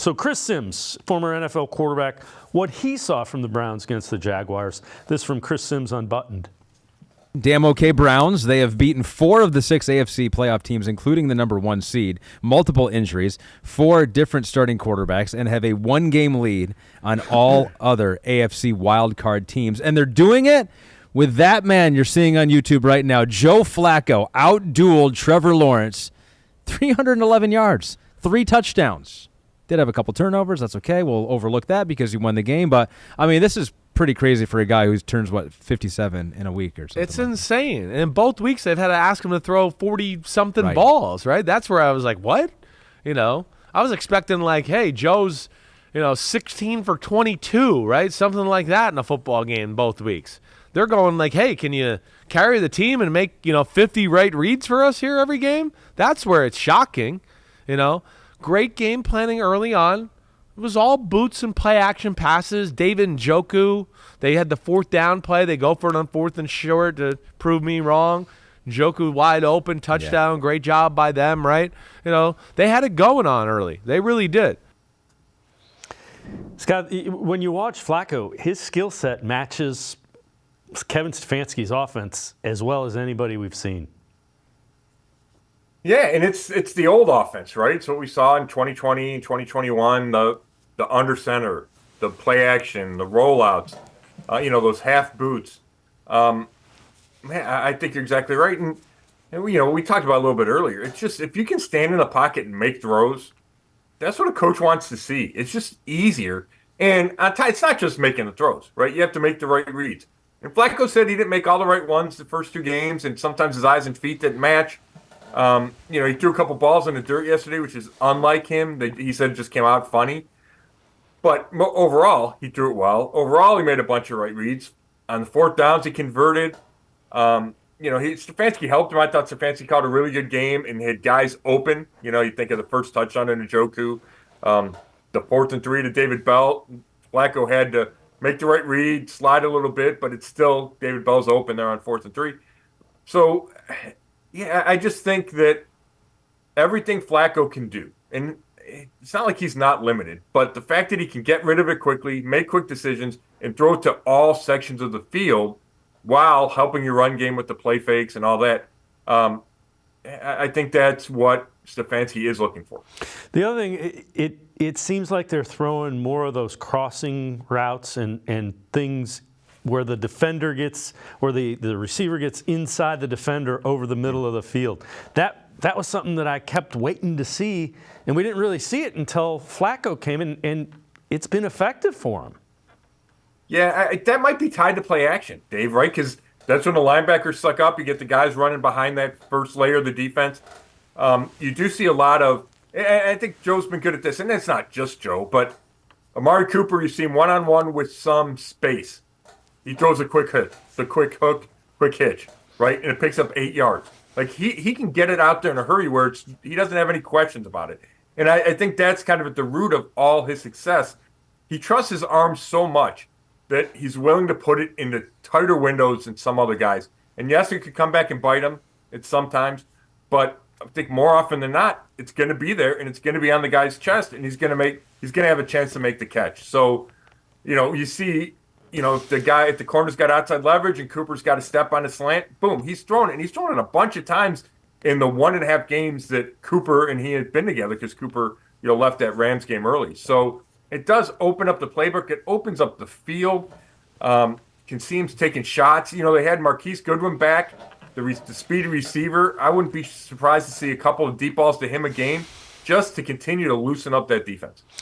So Chris Sims, former NFL quarterback, what he saw from the Browns against the Jaguars. This from Chris Sims Unbuttoned. Damn okay Browns. They have beaten 4 of the 6 AFC playoff teams, including the number 1 seed, multiple injuries, 4 different starting quarterbacks, and have a 1-game lead on all other AFC wildcard teams. And they're doing it with that man you're seeing on YouTube right now, Joe Flacco, out-dueled Trevor Lawrence, 311 yards, 3 touchdowns. Did have a couple turnovers. That's okay. We'll overlook that because he won the game. But, I mean, this is pretty crazy for a guy who turns, 57 in a week or something. It's insane. And in both weeks, they've had to ask him to throw 40-something balls, right? That's where I was like, what? I was expecting hey, Joe's, 16 for 22, right? Something like that in a football game both weeks. They're going hey, can you carry the team and make, 50 right reads for us here every game? That's where it's shocking, Great game planning early on. It was all boots and play action passes. David Njoku, they had the 4th down play. They go for it on 4th and short to prove me wrong. Njoku wide open, touchdown. Yeah. Great job by them, right? They had it going on early. They really did. Scott, when you watch Flacco, his skill set matches Kevin Stefanski's offense as well as anybody we've seen. Yeah, and it's the old offense, right? It's what we saw in 2020, 2021, the under center, the play action, the rollouts, those half boots. Man, I think you're exactly right. And we talked about it a little bit earlier. It's just if you can stand in the pocket and make throws, that's what a coach wants to see. It's just easier. And it's not just making the throws, right? You have to make the right reads. And Flacco said he didn't make all the right ones the first 2 games, and sometimes his eyes and feet didn't match. He threw a couple balls in the dirt yesterday, which is unlike him. He said it just came out funny. But overall, he threw it well. Overall, he made a bunch of right reads. On the 4th downs, he converted. Stefanski helped him. I thought Stefanski called a really good game and had guys open. You think of the first touchdown in Njoku, the 4th and 3 to David Bell. Flacco had to make the right read, slide a little bit, but it's still David Bell's open there on 4th and 3. So, yeah, I just think that everything Flacco can do, and it's not like he's not limited, but the fact that he can get rid of it quickly, make quick decisions, and throw it to all sections of the field while helping your run game with the play fakes and all that, I think that's what Stefanski is looking for. The other thing, it seems like they're throwing more of those crossing routes and things where the defender gets, or the receiver gets inside the defender over the middle of the field. That was something that I kept waiting to see, and we didn't really see it until Flacco came in, and it's been effective for him. Yeah, that might be tied to play action, Dave, right? Because that's when the linebackers suck up. You get the guys running behind that first layer of the defense. You do see a lot of, I think Joe's been good at this, and it's not just Joe, but Amari Cooper, you see him one-on-one with some space. He throws a quick hit, the quick hook, quick hitch, right? And it picks up 8 yards. He can get it out there in a hurry where he doesn't have any questions about it. And I think that's kind of at the root of all his success. He trusts his arm so much that he's willing to put it into tighter windows than some other guys. And yes, it could come back and bite him sometimes, but I think more often than not, it's going to be there and it's going to be on the guy's chest, and he's going to have a chance to make the catch. So, you see, the guy at the corner's got outside leverage and Cooper's got a step on a slant. Boom, he's thrown it. And he's thrown it a bunch of times in the 1.5 games that Cooper and he had been together, because Cooper, left that Rams game early. So it does open up the playbook. It opens up the field. Can see him taking shots. They had Marquise Goodwin back, the speedy receiver. I wouldn't be surprised to see a couple of deep balls to him a game just to continue to loosen up that defense.